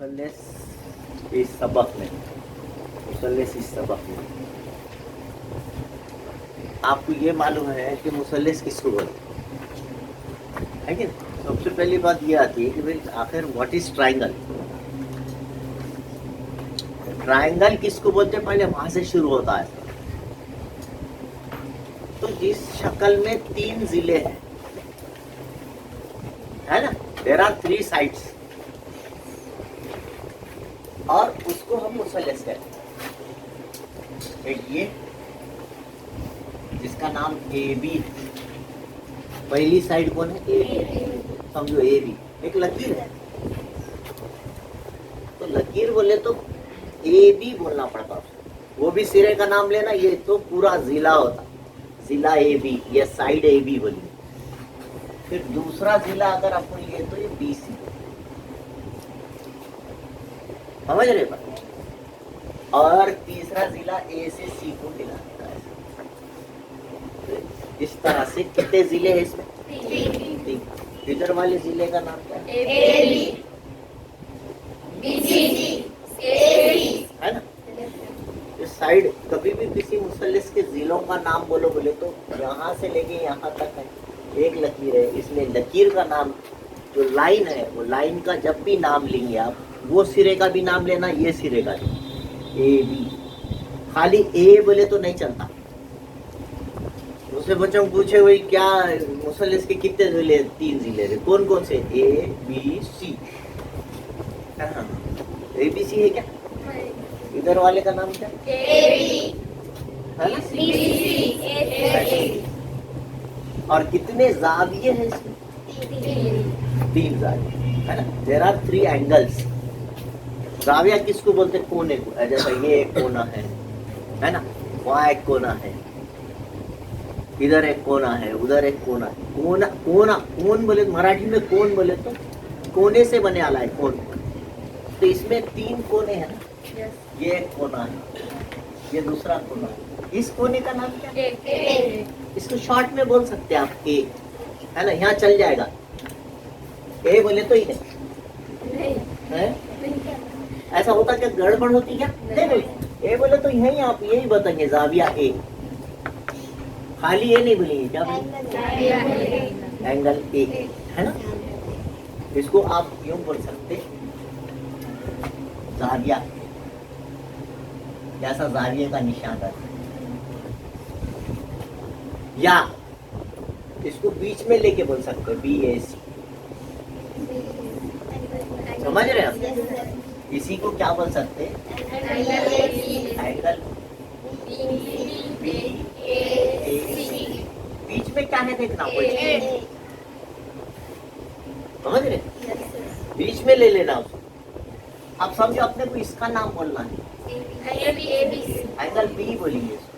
मुसल्लस इस सबक में, मुसल्लस इस सबक में आपको ये मालूम है कि मुसल्लस किसको बोलते है कि सबसे पहली बात ये आती है कि भाई आखिर व्हाट इज ट्राइंगल। ट्राइंगल किसको बोलते हैं, पहले वहां से शुरू होता है। तो जिस शक्ल में 3 जिले हैं, है ना, देयर आर 3 साइड्स, और उसको हम मुसल्लस कहते हैं। एक ये जिसका नाम ए बी, पहली साइड कौन है, ए, समझो ए बी, एक लकीर है। तो लकीर बोले तो ए बी बोलना पड़ता है, वो भी सिरे का नाम लेना, ये तो पूरा जिला होता, जिला ए बी, ये साइड ए बी बोलिए। फिर दूसरा जिला अगर अपन लिए तो ये बी सी, समझ रहे बात। और तीसरा जिला ए से सी को मिलाता है। इस तरह से कितने जिले हैं इसमें, 3। इधर वाले जिले का नाम क्या है ना। इस साइड कभी भी किसी मुसल्लस के जिलों का नाम बोलो बोले तो यहाँ से लेके यहाँ तक है एक लकीर है, इसलिए लकीर का नाम जो लाइन है, वो लाइन का जब भी नाम लेंगे आप, वो सिरे का भी नाम लेना, ये सिरे का भी, ए बी। खाली ए बोले तो नहीं चलता। दूसरे बच्चों को पूछे वही क्या मुसल्लस के कितने जिले, 3 जिले थे, कौन कौन से, A B C, A B C है क्या। इधर वाले का नाम क्या है ना? और कितने जाविये हैं इसमें, 3 जाविये है ना। There are 3 angles. जाविया किसको बोलते हैं, कोने को, जैसा ये एक कोना है ना, वहाँ एक कोना है, इधर एक कोना है, उधर एक कोना है। कोना कोना कोन बोले मराठी में, कोन बोले तो कोने से बने वाला है कोन। तो इसमें 3 कोने हैं ना, ये एक कोना है, ये दूसरा कोना है। इस कोने का नाम क्या है, इसको शॉर्ट में बोल सकते हैं आप, ए, है ना, यहाँ चल जाएगा। ए बोले तो ही नहीं है, ऐसा होता क्या, गड़बड़ होती क्या, नहीं बोले ए बोले तो यही आप यही बताएंगे, जाविया ए, खाली ए नहीं बोलेंगे, क्या बोलेंगे, एंगल ए, है ना। इसको आप यूं बोल सकते, जाविया, जैसा जाविये का निशान है, या इसको बीच में लेके बोल सकते हैं, बी ए सी, समझ रहे हैं। इसी को क्या बोल सकते हैं, एंगल बी ए सी। बीच में क्या है देखना, समझ रहे, बीच में ले लेना उसको। अब समझो अपने को इसका नाम बोलना है, एंगल बी बोलेंगे इसको,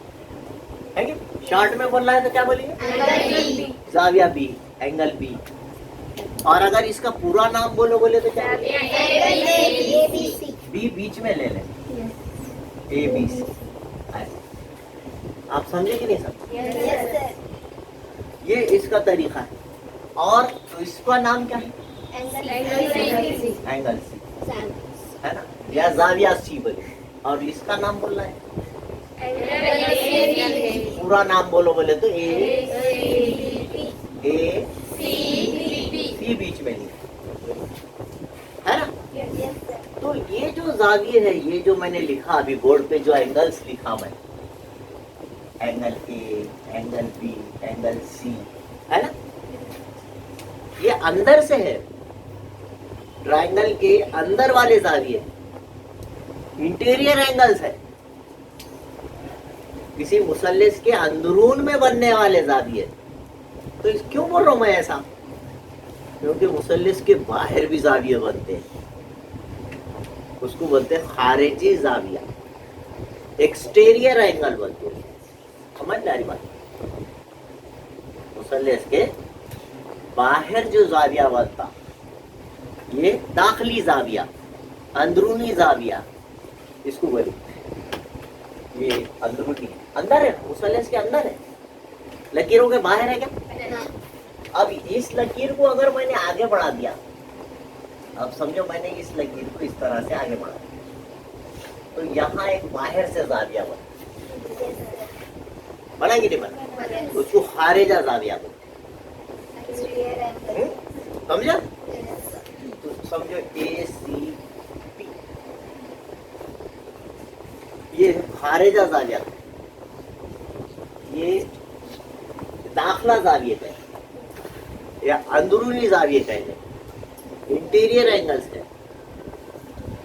है कि शॉर्ट में बोलना है तो क्या बोलेंगे, जाविया बी, एंगल बी। और अगर इसका पूरा नाम बोलो बोले तो क्या, बी बीच में ले लें, ए बी सी। आप समझे कि नहीं समझे, ये इसका तरीका है। और तो इसका नाम क्या है, एंगल सी, है ना, या जाविया सी बोले। और इसका नाम बोलना है, पूरा नाम बोलो बोले तो ए सी बीच में नहीं, है ना। तो ये जो जाविये है, ये जो मैंने लिखा अभी बोर्ड पे, जो एंगल्स लिखा मैं, angle A, angle B, angle C, है ना, ये अंदर से है, ट्रायंगल के अंदर वाले जाविये, इंटीरियर एंगल्स है, किसी मुसल्लस के अंदरून में बनने वाले जाविये। तो क्यों बोल रहा हूं मैं ऐसा, क्योंकि मुसल्लस के बाहर भी जाविये बनते हैं, उसको बोलते हैं खारिजी जाविया, एक्सटीरियर एंगल बोलते हैं। समझ रही बात, मुसल्लस के बाहर जो जाविया बनता, ये दाखिली जाविया, अंदरूनी जाविया, इसको बोले ये अंदरूनी, अंदर है, मुसल्लस के अंदर है, लकीरों के बाहर है क्या। अब इस लकीर को अगर मैंने आगे बढ़ा दिया अब समझो मैंने इस लकीर को इस तरह से आगे बढ़ा, तो यहाँ एक बाहर से जाविया बना कि नहीं बना, उसको खारिजा जाविया बोलते, समझा? तो समझो ACP ये खारिजा जाविया, ये दाखला जाविये का है या अंदरूनी जाविये का है, इंटीरियर एंगल्स है।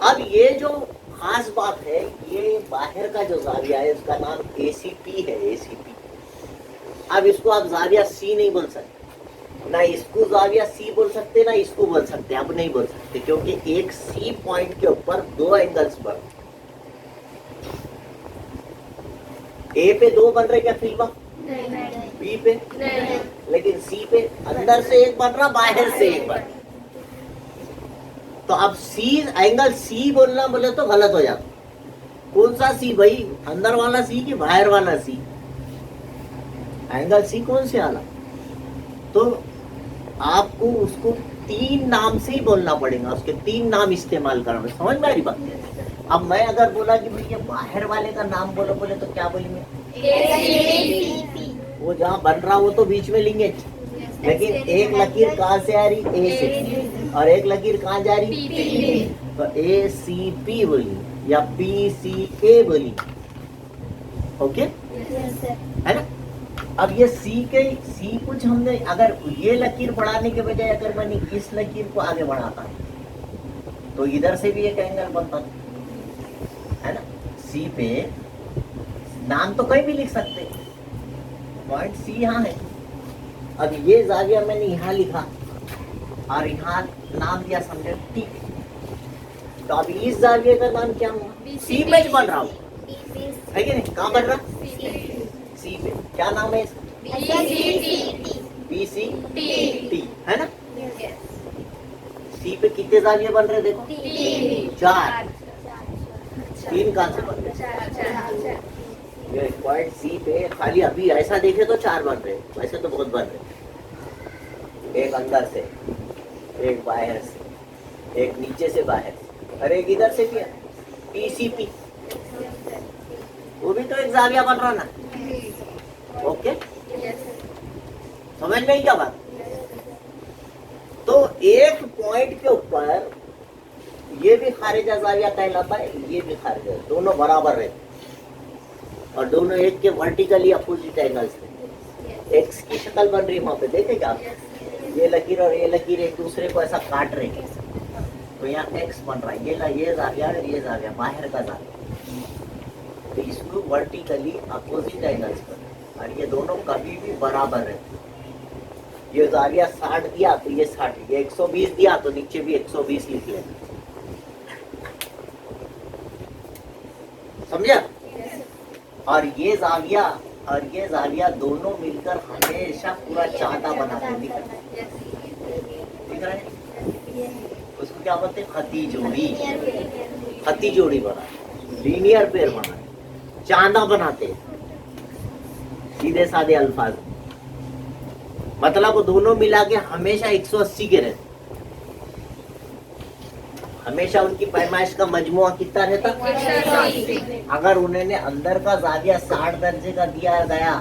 अब ये जो खास बात है, ये बाहर का जो जाविया है इसका नाम ACP है, ACP। अब इसको आप जाविया C नहीं बोल सकते, ना इसको जाविया C बोल सकते, ना इसको बोल सकते, अब नहीं बोल सकते, क्योंकि एक C पॉइंट के ऊपर दो एंगल्स बन, A पे दो बन रहे क्या फिल्मा, B पे नहीं, लेकिन C पे अंदर से एक बन रहा, बाहर से एक बन रहा। तो अब C एंगल C बोलना बोले तो गलत हो जाता। कौन सा C भाई, अंदर वाला C कि बाहर वाला C? एंगल C कौन से आला? तो आपको उसको तीन नाम से ही बोलना पड़ेगा, उसके तीन नाम इस्तेमाल करना, समझ में आ रही बात? अब मैं अगर बोला कि भाई ये बाहर वाले का नाम बोलो बोले तो क्या बोलेंगे? वो जहाँ बन रहा वो तो बीच में लेंगे, लेकिन एक लकीर कहाँ से आ रही? A से, और एक लकीर कहाँ जा रही? P। तो ACP बोली या PCA बोली, ओके है ना? अब ये C कुछ हमने अगर ये लकीर बढ़ाने के बजाय अगर मैंने इस लकीर को आगे बढ़ाता तो इधर से भी एक एंगल बनता है ना। C पे नाम तो कहीं भी लिख सकते, पॉइंट C यहाँ है। अब ये जाविया मैंने यहाँ लिखा और यहाँ नाम दिया समझे T, तो अब इस जाविया का नाम क्या हुआ? C पे बन रहा हूँ, है कि नहीं? कहाँ बन रहा? C पे। क्या नाम है इसका? BCT, है ना? C पे कितने जाविया बन रहे देखो? 4। 3 कहाँ से बन रहे? ये पॉइंट C पे खाली अभी ऐसा देखे तो 4 बन रहे, वैसे तो बहुत बन रहे। एक अंदर से, एक बाहर से, एक नीचे से बाहर, और एक इधर से भी है PCP, वो भी तो एक जाविया बन रहा ना। ओके, समझ में आई क्या बात? तो एक पॉइंट के ऊपर ये भी खारिजा जाविया कहलाता है, ये भी खारिजा, दोनों बराबर रहते और दोनों एक के वर्टिकली अपोजिट एंगल्स थे। एक्स की शक्ल बन रही है वहां पे, देखेगा आप, ये लकीर और ये लकीर एक दूसरे को ऐसा काट रहे हैं, तो यहाँ एक्स बन रहा है, ये जाविया और ये जाविया बाहर का जाविया, तो इसको वर्टिकली अपोजिट एंगल्स पर, और ये दोनों कभी भी बराबर रहते। ये जाविया 60 दिया तो ये 60, ये 120 दिया तो नीचे भी 120 लिख लेना, समझा? और ये जाविया दोनों मिलकर हमेशा पूरा चांदा बनाते दिख रहा है। उसको क्या बोलते हैं? खती जोड़ी बना, लीनियर पेयर बना, चांदा बनाते हैं, सीधे साधे अल्फाज, मतलब वो दोनों मिला के हमेशा 180 के रहते, हमेशा उनकी पैमाइश का मजमुआ कितना रहता? अगर उन्होंने अंदर का जाविया 60 दर्जे का दिया गया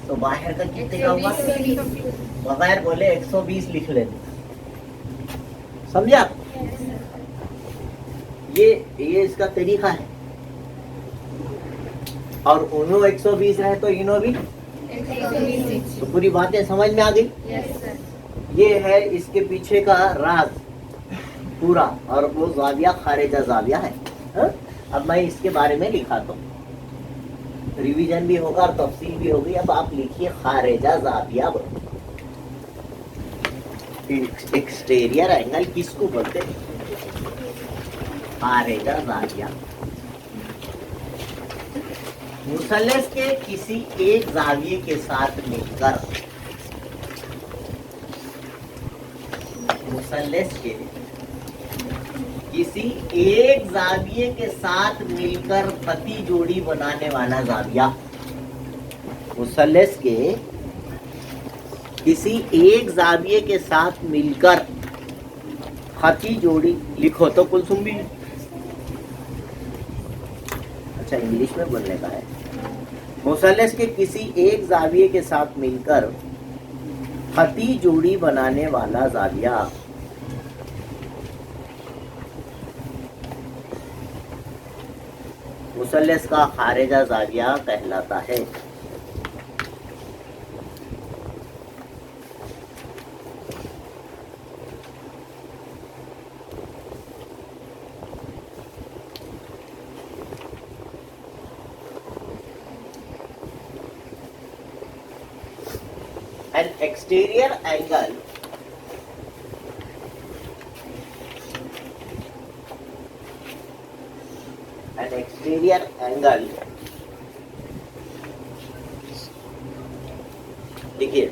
तो बाहर का कितने का होगा? बगैर बोले 120 लिख लेते, समझा? ये इसका तरीका है, और उन्हों 120 है तो इन्हों भी, तो पूरी बातें समझ में आ गई? ये है इसके पीछे का राज पूरा, और वो जाविया खारिजा जाविया है। हा? अब मैं इसके बारे में लिखाता हूँ, रिवीजन भी होगा और तफसील भी होगी। अब आप लिखिए खारिजा जाविया। एक्सटीरियर एंगल किसको बोलते हैं? खारिजा जाविया। मुसल्लस के किसी एक जाविये के साथ मिलकर, मुसल्लस के किसी एक जाविये के साथ मिलकर खती जोड़ी बनाने वाला जाविया। मुसल्लस के किसी एक जाविये के साथ मिलकर हाथी जोड़ी लिखो तो कुलसुम भी। अच्छा इंग्लिश में बोलने का है। मुसल्लस के किसी एक जाविये के साथ मिलकर हाथी जोड़ी बनाने वाला जाविया मुसल्लस का खारिजा जाविया कहलाता है। An exterior angle देखिए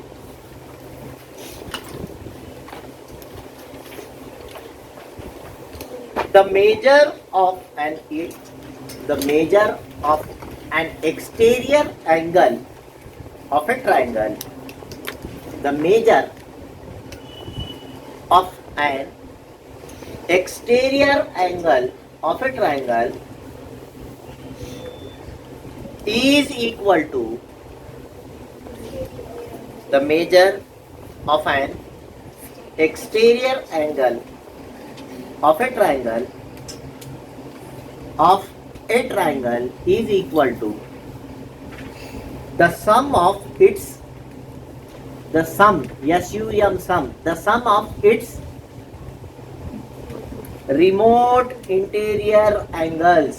the measure of an exterior angle of a triangle, the measure of an exterior angle of a triangle is equal to the measure of an exterior angle of a triangle is equal to the sum of its the sum of its remote interior angles.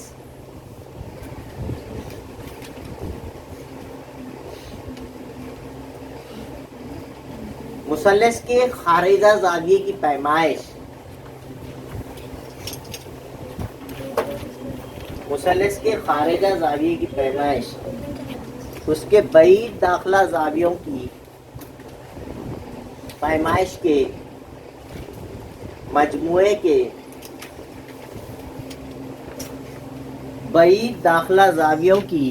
मुसल्लस के खारिजा जाविये की पैमाइश उसके बईद दाखिला जावियों की पैमाइश के मजमुए के बईद दाखिला जावियों की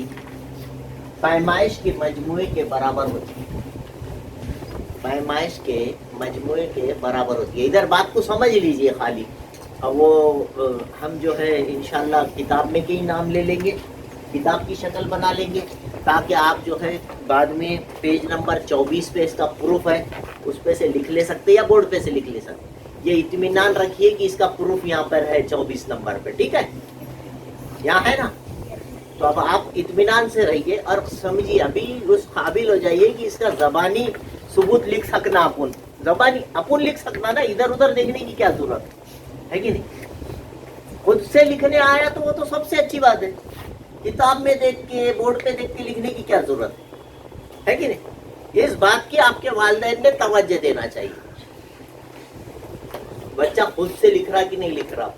पैमाइश के मजमुए के बराबर होती है। पैमाइश के मजमुए के बराबर होती है। इधर बात को समझ लीजिए खाली। अब वो हम जो है इंशाल्लाह किताब में कई नाम ले लेंगे, किताब की शक्ल बना लेंगे, ताकि आप जो है बाद में पेज नंबर 24 पे इसका प्रूफ है उस पे से लिख ले सकते या बोर्ड पे से लिख ले सकते। ये इत्मीनान रखिए कि इसका प्रूफ यहाँ पर है 24 नंबर पे, ठीक है, यहाँ है ना। तो अब आप इत्मीनान से रहिए और समझिए, अभी उस काबिल हो जाइए कि इसका ज़बानी सबूत लिख सकना, अपन लिख सकना ना, इधर उधर देखने की क्या जरूरत है कि नहीं। खुद से लिखने आया तो वो तो सबसे अच्छी बात है। किताब में देख के बोर्ड पे देख के लिखने की क्या जरूरत है कि नहीं। इस बात की आपके वालिदैन ने तवज्जो देना चाहिए। बच्चा खुद से लिख रहा कि नहीं लिख रहा,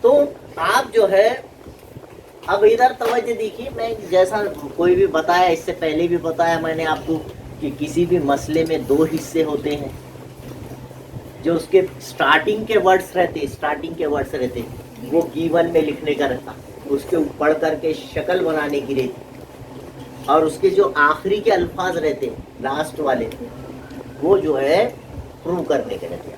तो आप जो है अब इधर तवज्जो देखिए। मैं जैसा कोई भी बताया, इससे पहले भी बताया मैंने आपको कि किसी भी मसले में दो हिस्से होते हैं। जो उसके स्टार्टिंग के वर्ड्स रहते वो गिवन में लिखने का रहता, उसके पढ़ करके शक्ल बनाने की रहती, और उसके जो आखिरी के अल्फाज रहते लास्ट वाले वो जो है प्रूव करने के रहते,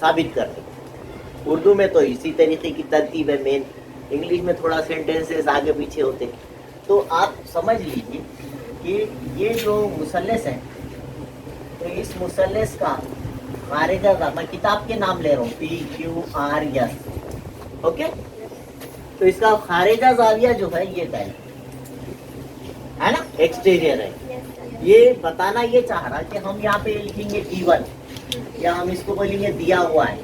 साबित करने। उर्दू में तो इसी तरीके की तरतीब है मेन, इंग्लिश में थोड़ा सेंटेंसेस आगे पीछे होते। तो आप समझ लीजिए कि ये जो मुसल्लस है, तो इस मुसल्लस का खारिजा जाविया, मैं किताब के नाम ले रहा हूँ, PQRS, ओके। तो इसका खारिजा जाविया जो है ये है ना, एक्सटीरियर है। ये बताना ये चाह रहा कि हम यहाँ पे लिखेंगे गिवन, या हम इसको बोलेंगे दिया हुआ है।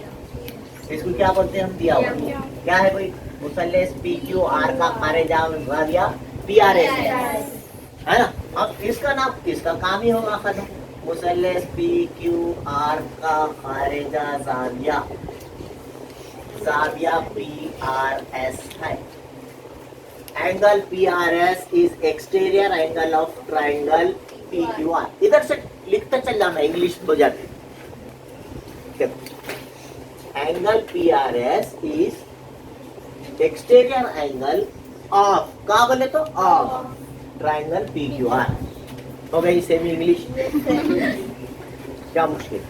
इसको क्या बोलते हैं हम, दिया हुआ। क्या है भाई, मुसल्लस PQR का खारिजा जाविया PRS है ना। अब इसका नाम, इसका काम ही होगा खत्म। मुसल्लस PQR का खारिजा जाविया PRS है। Angle PRS is exterior angle of triangle PQR। इधर से लिखते चल जाना, इंग्लिश हो जाती। Angle PRS is exterior angle of, क्या बोले तो, ऑफ ट्राइंगल PQR। हो गई सेमी इंग्लिश, क्या मुश्किल।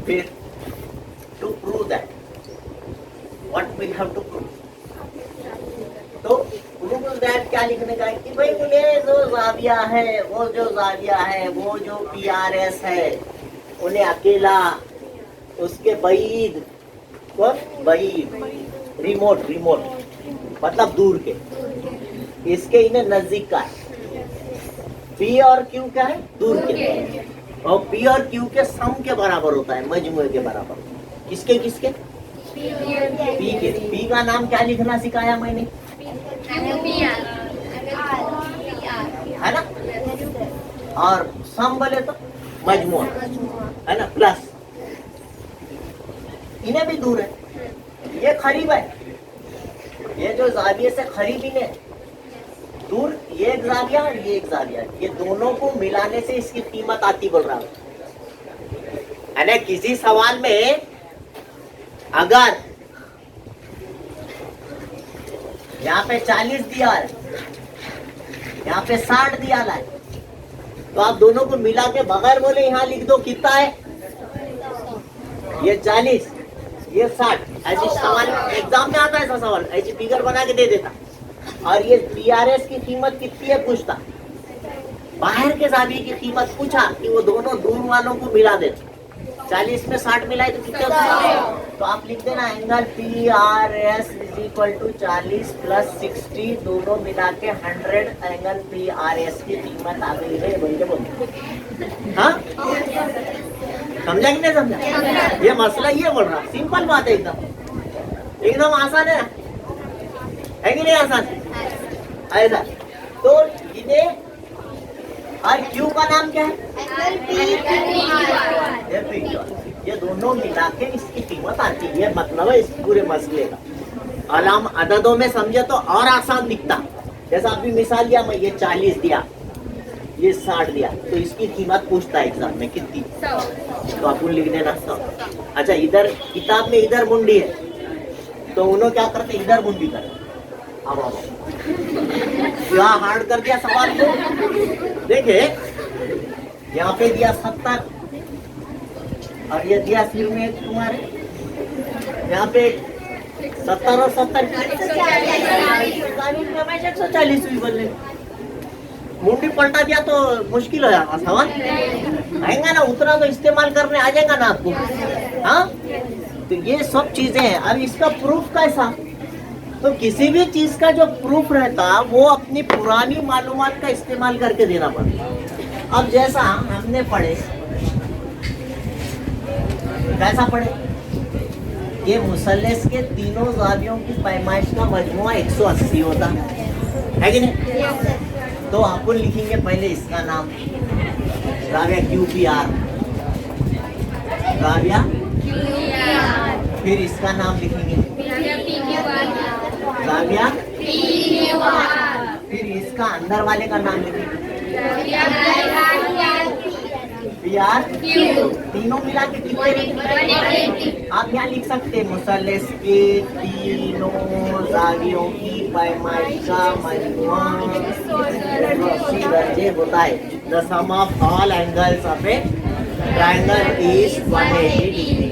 फिर to prove that what we have to prove. तो प्रूव दैट क्या लिखने का है कि भाई मुझे जो जाविया है, वो जो जाविया है, वो जो PRS है, उन्हें अकेला, उसके बईद, कौन बईद, रिमोट, रिमोट मतलब दूर के, इसके इन्हें नजदीक का है। P और Q क्या है? दूर के। और P और Q के सम के बराबर होता है, मजमूए के बराबर। किसके किसके? P के। P का नाम क्या लिखना सिखाया मैंने? है ना? और सम बोले तो मजमुआ, है ना, प्लस। इन्हें भी दूर है, ये करीब है, ये जो जाविये से करीब इन्हें दूर, ये एक जाविया और ये एक जाविया, ये दोनों को मिलाने से इसकी कीमत आती बोल रहा हूं। यानी किसी सवाल में अगर यहाँ पे 40 दिया है, यहाँ पे 60 दिया है, तो आप दोनों को मिला के बगैर बोले यहाँ लिख दो कितना है, ये 40, ये 60। ऐसे सवाल एग्जाम में आता है, ऐसा सवाल ऐसी फिगर बना के दे देता। और ये PRS की कीमत कितनी है पूछता, बाहर के जाविये की कीमत पूछा कि वो दोनों दूर वालों को मिला देता। 40 में 60 मिलाए तो कितने होता है? तो आप लिख देना angle PRS is equal to 40 plus 60, दोनों मिला के 100 एंगल PRS की कीमत आ गई है बोल के बोल। हाँ, समझा कि नहीं समझा? ये मसला ये बोल रहा, सिंपल बात है, एकदम एकदम आसान है कि नहीं आसान? ऐसा तो और Q का नाम क्या है? ये दोनों मिला के इसकी कीमत आती है, मतलब है इस पूरे मसले का। अलाम अददों में समझे तो और आसान दिखता। जैसा अभी मिसाल दिया मैं, ये 40 दिया, ये 60 दिया, तो इसकी कीमत पूछता है एग्जाम में कितनी, तो अपन लिख देना 100। अच्छा, इधर किताब में इधर मुंडी है, तो उन्होंने क्या करते, इधर मुंडी करते। अब क्या हार्ड कर दिया सवाल को। देखिए यहाँ पे दिया 70 और ये दिया सिर में तुम्हारे, यहाँ पे 70 और 70 140 हुई बोलने। मुंडी पलटा दिया तो मुश्किल हो जाएगा सवाल, आएगा ना, उतना तो इस्तेमाल करने आ जाएगा ना आपको। हाँ, तो ये सब चीजें हैं। अब इसका प्रूफ कैसा? तो किसी भी चीज का जो प्रूफ रहता वो अपनी पुरानी मालूमात का इस्तेमाल करके देना पड़ता। अब जैसा हमने पढ़े, कैसा पढ़े, ये मुसल्लस के तीनों जावियों की पैमाइश का मजमुआ 180 होता है कि नहीं? तो अपन लिखेंगे पहले इसका नाम, जाविया QPR, जाविया, फिर इसका नाम लिखेंगे जाविया, फिर इसका अंदर वाले का नाम लिखेंगे PR, तीनों मिला के कितने? आप यहाँ लिख सकते हैं मुसल्लस के तीनों जावियों की पैमाइश का मजमुआ 180 दर्जे होता है। The sum of all angles of a triangle is 180 degree.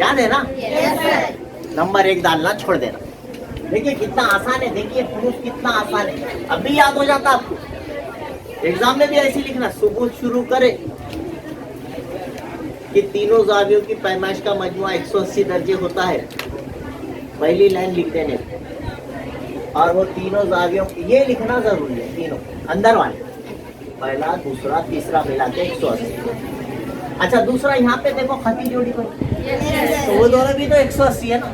याद है ना? नंबर 1 डालना छोड़ देना। देखिए कितना आसान है, देखिए प्रूफ कितना आसान है, अभी याद हो जाता आपको। एग्जाम में भी ऐसे लिखना, सुबह शुरू करे कि तीनों जावियों की पैमाइश का मजमुआ 180 दर्जे होता है, पहली लाइन लिख देने, और वो तीनों जावियों, ये लिखना जरूरी है, तीनों अंदर वाले, पहला दूसरा तीसरा मिला के 180। अच्छा, दूसरा यहाँ पे देखो खती जोड़ी पर, तो वो दोनों भी तो 180 है ना,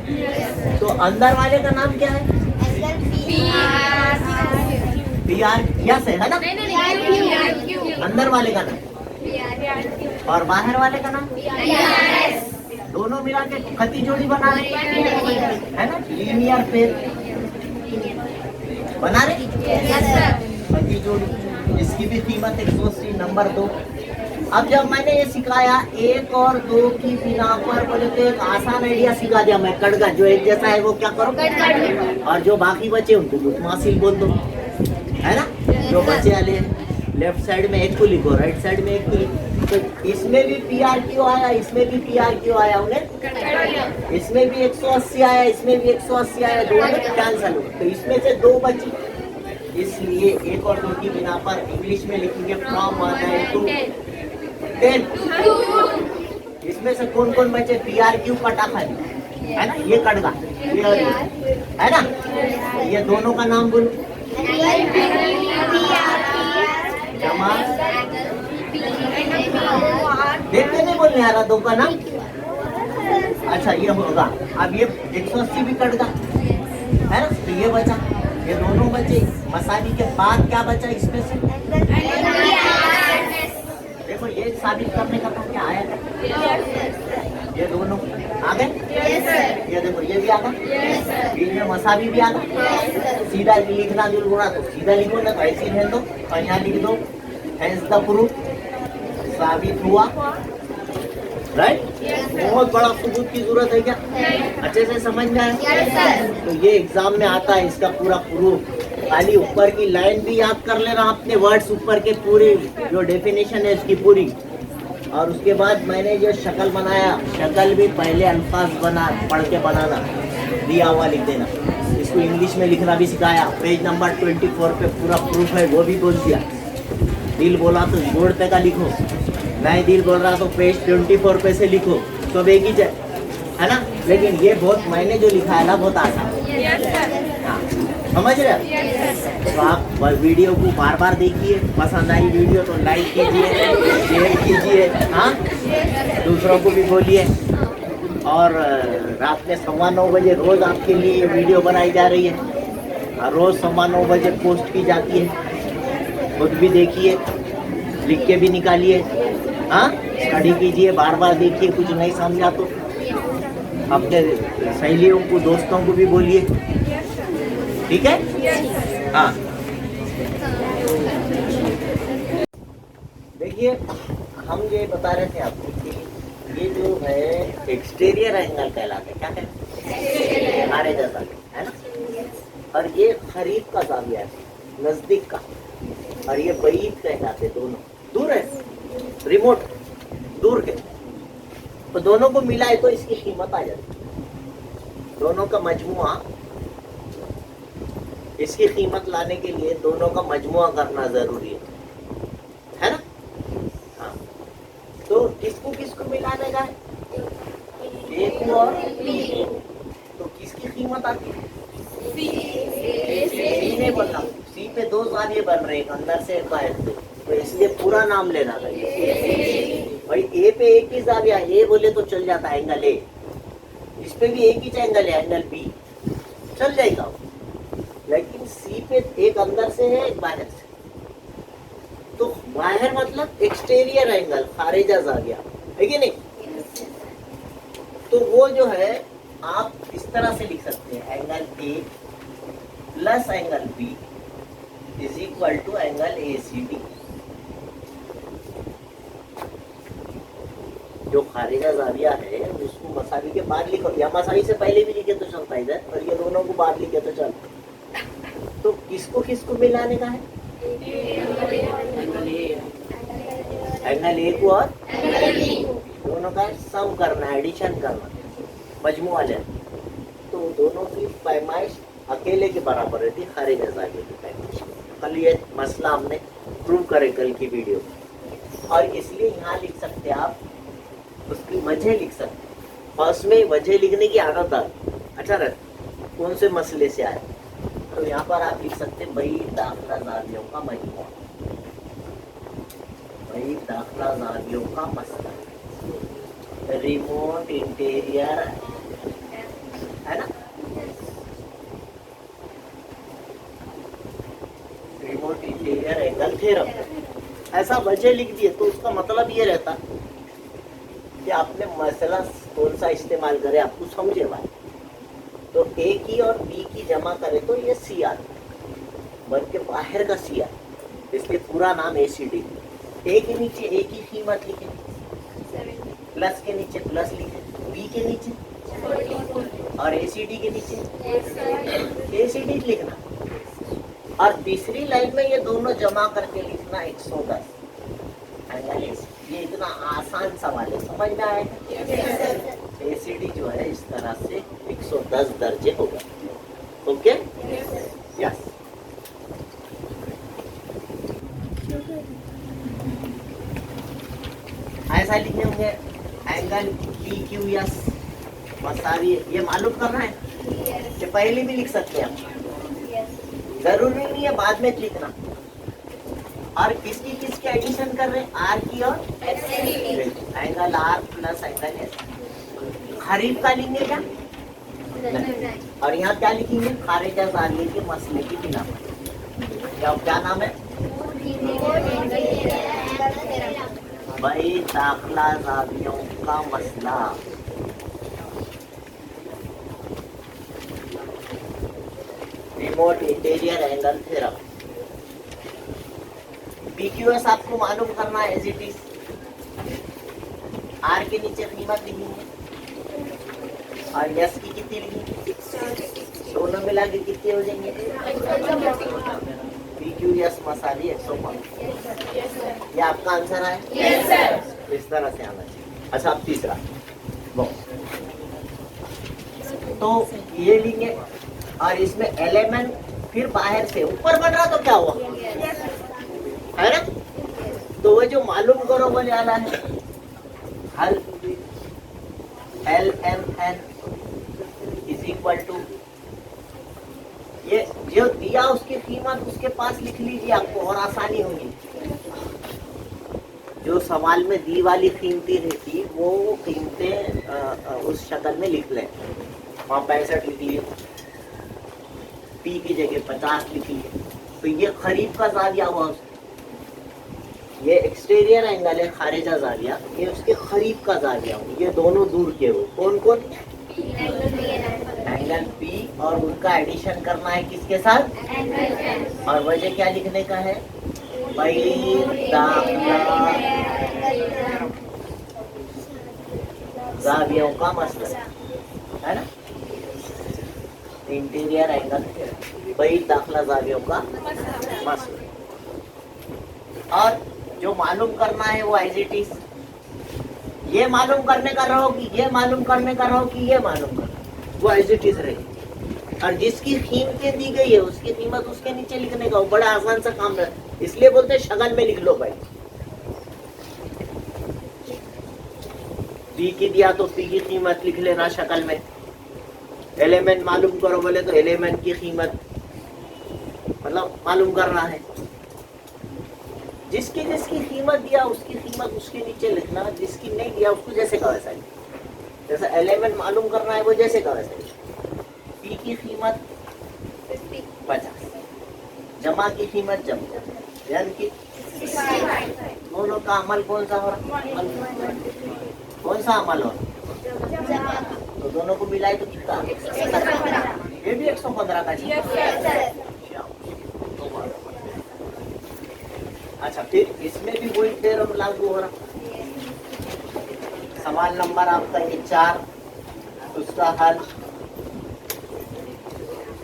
तो अंदर वाले का नाम क्या है? PR, यस है ना? अंदर वाले का नाम और बाहर वाले का नाम, दोनों मिला के खती जोड़ी बना रहे है ना, लीनियर पेयर बना रहे खती जोड़ी, इसकी भी कीमत 180। नंबर 2, अब जब मैंने ये सिखाया 1 और 2 की बिना पर, बोले तो एक आसान आइडिया सिखा दिया मैं, कटगा, जो एक जैसा है वो क्या करो, और जो बाकी बचे उनको मुतमासिल बोल दो, है ना। जो बचे वाले लेफ्ट साइड में एक को लिखो, राइट साइड में एक को लिखो। तो इसमें भी PRQ आया, इसमें भी PRQ आया, उन्हें इसमें भी 180 आया, इसमें भी 180 आया, दोनों कैंसल हो। तो इसमें से 2 बची, इसलिए 1 और 2 की बिना पर इंग्लिश में लिखेंगे फ्रॉम 1 to 10। इसमें से कौन कौन बचे? PRQ कटा खाली, है ना, ये कट गया, ये और ये, है ना। ये दोनों का नाम बोलो, जमा, देखते नहीं बोलने आ रहा, 2 का नाम। अच्छा ये होगा, अब ये 180 भी कट गया, है ना, तो ये बचा, ये दोनों बचे। मसाली के बाद क्या बचा इसमें से? देखो ये साबित करने का तो क्या आया था, ये दोनों आ गए, ये देखो ये भी आ गया, बीच में मसाली भी आ गया। सीधा लिखना जो बोला तो सीधा लिखो, ना तो ऐसे ही रहने दो, और यहाँ लिख दो हैज द प्रूफ, साबित हुआ, राइट। बहुत बड़ा सबूत की जरूरत है क्या? अच्छे से समझ में आया? तो ये एग्जाम में आता है, इसका पूरा प्रूफ। खाली ऊपर की लाइन भी याद कर लेना अपने, वर्ड्स ऊपर के पूरे जो डेफिनेशन है इसकी पूरी। और उसके बाद मैंने जो शक्ल बनाया, शक्ल भी पहले अल्फाज बना पढ़ के बनाना, दिया हुआ लिख देना। इसको इंग्लिश में लिखना भी सिखाया, पेज नंबर 24 पे पूरा प्रूफ है, वो भी बोल दिया। दिल बोला तो बोर्ड पे का लिखो, नहीं दिल बोल रहा तो पेज 24 पे से लिखो, सब एक ही है ना। लेकिन ये बहुत मैंने जो लिखा है ना बहुत आसान है, हाँ, समझ रहे? तो आप वीडियो को बार बार देखिए, पसंद आई वीडियो तो लाइक कीजिए, शेयर कीजिए, हाँ, दूसरों को भी बोलिए। और रात में 9:15 बजे रोज आपके लिए ये वीडियो बनाई जा रही है, रोज 9:15 बजे पोस्ट की जाती है, खुद भी देखिए, लिख के भी निकालिए, हाँ, स्टडी कीजिए, बार बार देखिए, कुछ नहीं समझा तो अपने सहेलियों को, दोस्तों को भी बोलिए, ठीक है? हाँ, देखिए हम ये बता रहे थे आपको कि ये जो है एक्सटीरियर एंगल कहलाता है, क्या कहते हैं? हमारे जैसा, है ना। और ये करीब का जाविया है, नजदीक का, और ये बईद कहलाते, दोनों दूर है, रिमोट, दूर के। तो दोनों को मिलाए तो इसकी कीमत आ जाती है। दोनों का मजमुआ, इसकी कीमत लाने के लिए दोनों का मजमुआ करना जरूरी है ना। हाँ, तो किसको किसको मिलाने का है? ए को और बी, तो किसकी कीमत आती है? सी ने बोला, सी पे 2 जाविये बन रहे हैं, अंदर से बाहर से, तो इसलिए पूरा नाम लेना चाहिए भाई। ए पे एक ही जाविया, ए बोले तो चल जाता है एंगल ए, इस पे भी एक ही एंगल है, एंगल बी, चल जाएगा। लेकिन सी पे एक अंदर से है, एक बाहर से, तो बाहर मतलब एक्सटीरियर एंगल, खारिजा जाविया है कि नहीं। तो वो जो है आप इस तरह से लिख सकते हैं, angle A plus angle B is equal to angle ACD। जो खारिजा जाविया है उसको मसाली के बाद लिखो, या मसाली से पहले भी लिखे तो चलता है इधर, और ये दोनों को बाद लिखे तो चल। तो किसको किसको मिलाने का है? एंगल ए को और दोनों का सम करना है, एडिशन करना, मजमुआ लेना। तो दोनों की पैमाइश अकेले के बराबर रहती है, खारिजा जाविया की पैमाइश। कल ये मसला हमने प्रूव करे कल की वीडियो, और इसलिए यहाँ लिख सकते हैं आप, उसकी वजह लिख सकते हैं, और उसमें वजह लिखने की आदत आ अच्छा रहता, कौन से मसले से आए। तो यहाँ पर आप लिख सकते हैं भाई दाखिला जावियों का मजमुआ, भाई दाखिला जावियों का मसला, रिमोट इंटीरियर, है ना, रिमोट इंटीरियर एंगल थ्योरम, ऐसा वजह लिख दिए तो उसका मतलब ये रहता कि आपने मसला कौन सा इस्तेमाल करे, आपको समझे भाई। तो ए की और बी की जमा करे तो ये सी आता है, बल्कि बाहर का सी आता, इसलिए पूरा नाम ACD। ए के नीचे ए की कीमत लिखे, प्लस के नीचे प्लस लिखे, बी के नीचे और ACD के नीचे ACD लिखना, और तीसरी लाइन में ये दोनों जमा करके लिखना 110 एंगल ACD। ये इतना आसान सवाल है, समझ में आएगा। एसिडी जो है इस तरह से 110 दर्जे होगा। Okay, yes. ऐसा लिखे होंगे एंगल पी क्यू एस मसावी, ये मालूम करना है कि पहले भी लिख सकते हैं आप, जरूरी नहीं है बाद में लिखना। और किसकी किसकी एडिशन कर रहे हैं, आर की और angle R plus angle S. खरीफ का लिखेंगे क्या? नहीं। और यहाँ क्या लिखेंगे, खारिजा जालिये के मसले की बिना पर। क्या नाम है भाई, दाखला जावियों का मसला। Remote interior angle theorem. PQS आपको मालूम करना है एज इट इज। आर के नीचे कीमत लिखेंगे और यस की कितनी लिखेंगे, दोनों मिला के कितने हो जाएंगे, पीक्यूएस मसावी 105। ये आपका आंसर है, यस सर। इस तरह से आना चाहिए। अच्छा, अब तीसरा वो तो ये लेंगे और इसमें एलिमेंट फिर बाहर से ऊपर बढ़ रहा तो क्या हुआ, है ना। तो वो जो मालूम करो बोले वाला है, हल L M N is equal to, ये जो दिया उसकी कीमत उसके पास लिख लीजिए, आपको और आसानी होगी। जो सवाल में दी वाली कीमतें रहती वो कीमतें उस शक्ल में लिख लें। वहाँ 65 लिख लिए, पी की जगह 50 लिख लिए, तो ये खरीफ का जाविया हुआ। ये एक्सटीरियर एंगल है खारिजा जाविया, ये उसके खरीफ का जाविया हो। ये दोनों दूर के हो, कौन कौन, एंगल पी, और उनका एडिशन करना है किसके साथ, और वजह क्या लिखने का है भाई, दाखला जावियों का मसला, है ना। इंटीरियर एंगल भाई, दाखला जावियों का मसला। और जो मालूम करना है वो एज इट इज, ये मालूम करने का रहो कि ये मालूम करने का रहो कि ये मालूम करना, वो एज इट इज रहेगी। और जिसकी कीमतें दी गई है उसकी कीमत उसके नीचे लिखने का, वो बड़ा आसान सा काम है। इसलिए बोलते हैं शगल में लिख लो भाई। पी की दिया तो पी की कीमत लिख लेना शक्ल में। एलिमेंट मालूम करो बोले तो एलिमेंट की कीमत मतलब मालूम करना है। जिसकी जिसकी कीमत दिया उसकी कीमत उसके नीचे लिखना, जिसकी नहीं दिया उसको जैसे का वैसा लिखना। जैसे एलिमेंट मालूम करना है वो जैसे का वैसा लिखना। पी की कीमत 50, जमा की कीमत जमा, यानी कि दोनों का अमल कौन सा हो रहा, कौन सा अमल हो रहा, तो दोनों को मिलाए तो कितना, ये भी 115 का। अच्छा, फिर इसमें भी वही थ्योरम लागू हो रहा। सवाल नंबर आपका ये 4, उसका हल,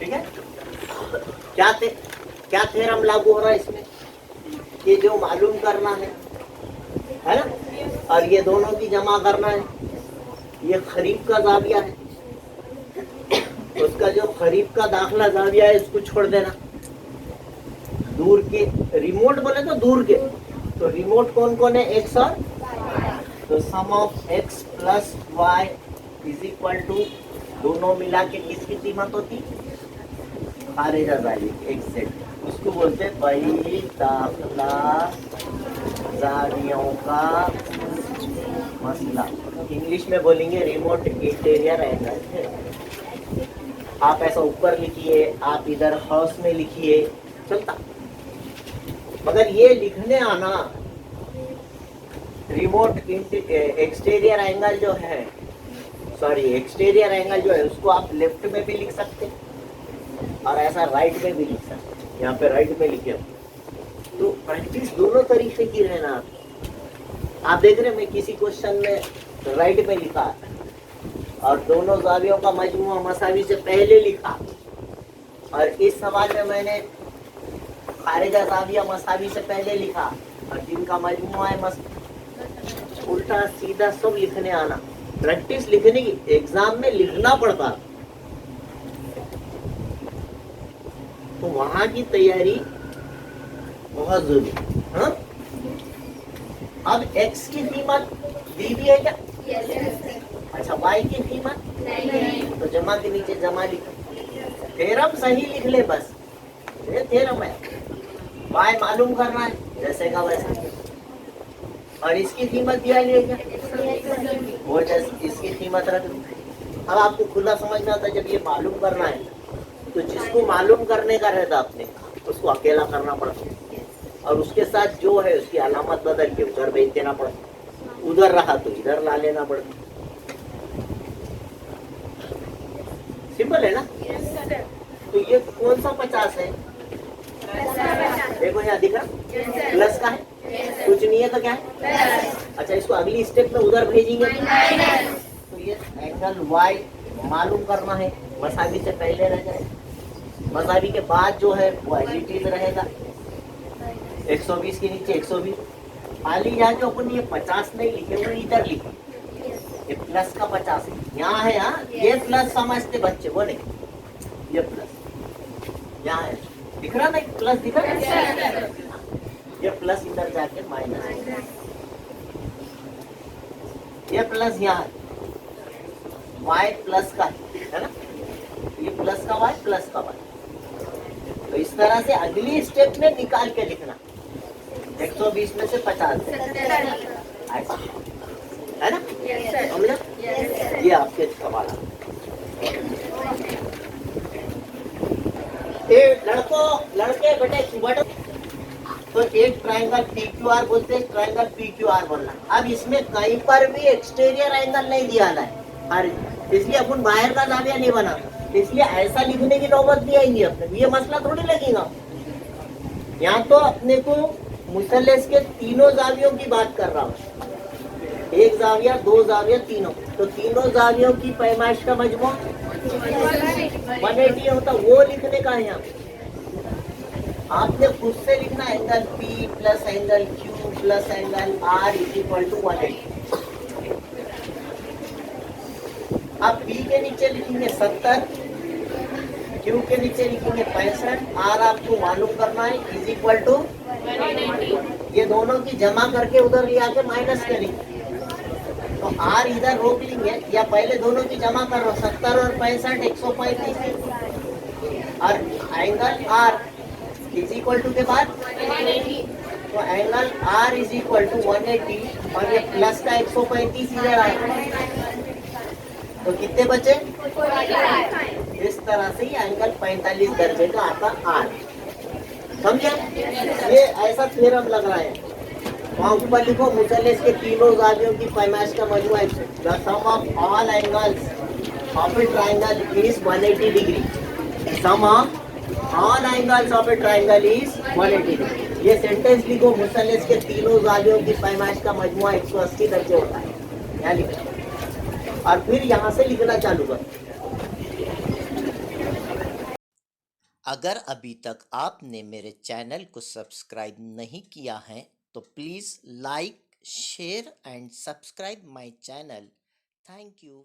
ठीक है। क्या थ्योरम लागू हो रहा है इसमें, ये जो मालूम करना है ना, और ये दोनों की जमा करना है। ये खरीफ का जाविया है, उसका जो खरीफ का दाखला जाविया है उसको छोड़ देना। दूर के रिमोट बोले तो दूर के, तो रिमोट कौन कौन है, एक्स और, तो sum of x plus y is equal to, दोनों मिला के किसकी कीमत होती, खारिजा जाली एक्स जेड, उसको बोलते हैं भाई दाखला जावियों का मसला। इंग्लिश में बोलेंगे रिमोट इंटीरियर एंगल है। आप ऐसा ऊपर लिखिए, आप इधर हाउस में लिखिए, चलता। मगर ये लिखने आना, रिमोट एक्सटीरियर एंगल जो है, सॉरी एक्सटीरियर एंगल जो है उसको आप लेफ्ट में भी लिख सकते और ऐसा राइट में भी लिख सकते। यहाँ पे राइट में लिखे, तो प्रैक्टिस दोनों तरीके की रहना। आप देख रहे हैं मैं किसी क्वेश्चन में राइट में लिखा और दोनों जावियों का मजमूआ मसावी से पहले लिखा, और इस सवाल में मैंने खारिजा जाविया मसावी से पहले लिखा, और जिनका मजमूआ है उल्टा सीधा सब लिखने आना, प्रैक्टिस लिखने की, एग्जाम में लिखना पड़ता, तो वहां की तैयारी बहुत जरूरी। हाँ, अब x की कीमत दी दी है क्या? अच्छा, y की कीमत नहीं, तो जमा के नीचे जमा लिखो, थ्योरम सही लिख ले बस, ये थ्योरम है, y मालूम करना है जैसे का वैसे, और इसकी कीमत दिया है क्या? वो जैसे इसकी कीमत रख लो। अब आपको खुला समझ में आता है, जब ये मालूम करना है तो जिसको मालूम करने का रहता अपने, उसको अकेला करना पड़ता, और उसके साथ जो है उसकी अलामत बदल के उधर भेज देना पड़ता, उधर रहा तो इधर ला लेना पड़ता। सिंपल है ना? तो ये कौन सा 50 है? देखो यहाँ दिख रहा, प्लस का है, कुछ नहीं है तो क्या है? अच्छा, इसको अगली स्टेप में उधर भेजेंगे, तो ये एंगल वाई मालूम करना है, मसावी से पहले रह जाए, मसावी के बाद जो है वो एडिटिव रहेगा, 120 के नीचे 120। खाली यहाँ जो अपन ये 50 नहीं लिखे वो इधर लिखे, ये प्लस का 50 है, यहाँ है, हाँ ये प्लस समझते बच्चे, वो नहीं, ये प्लस यहाँ है, दिख रहा ना, प्लस दिख रहा, ये प्लस इधर जाके माइनस, ये प्लस यहाँ है, y प्लस का है ना, ये प्लस का y प्लस का y, तो इस तरह से अगली स्टेप में निकाल के लिखना, 120 में से 50 ऐसा है ना, समझा? ये आपके सवाल लड़के बेटे, तो एक ट्रायंगल PQR बोलते हैं, ट्रायंगल PQR बोलना। अब इसमें कहीं पर भी एक्सटीरियर एंगल नहीं दिया है, हर, इसलिए अपन बाहर का जाविया नहीं बना, इसलिए ऐसा लिखने की नौबत भी आएगी अपने, ये मसला थोड़ी लगेगा। यहाँ तो अपने को मुसल्लस के तीनों जावियों की बात कर रहा हूँ, एक जाविया, दो जाविया, तीनों, तो तीनों जावियों की पैमाइश का मजमू 180 होता, वो लिखने का है यहाँ। आपने खुद से लिखना, angle P plus angle Q plus angle R is equal to 180। आप P के नीचे लिखेंगे 70, Q के नीचे लिखेंगे 65, R आपको मालूम करना है इज इक्वल टू, ये दोनों की जमा करके उधर ले आके माइनस करेंगे, तो R इधर रोक लेंगे, या पहले दोनों की जमा करो, 70 और 65 135, और angle R is equal to के बाद, तो angle R is equal to 180, और ये प्लस का 135 इधर आएगा, तो कितने बचे? इस तरह से ये एंगल 45 दर्जे का आता R, समझे? ये ऐसा थ्योरम लग रहा है, वहाँ ऊपर लिखो, मुसल्लस के तीनों जावियों की पैमाइश का मजमू है, the sum of all angles of a triangle is 180 degree, sum of all angles of a triangle is 180 degree. ये सेंटेंस लिखो, मुसल्लस के तीनों जावियों की पैमाइश का मजमुआ 180 दर्जे होता है, यहाँ लिखो, और फिर यहाँ से लिखना चालू करो। अगर अभी तक आपने मेरे चैनल को सब्सक्राइब नहीं किया है तो please like, share and subscribe my channel. Thank you.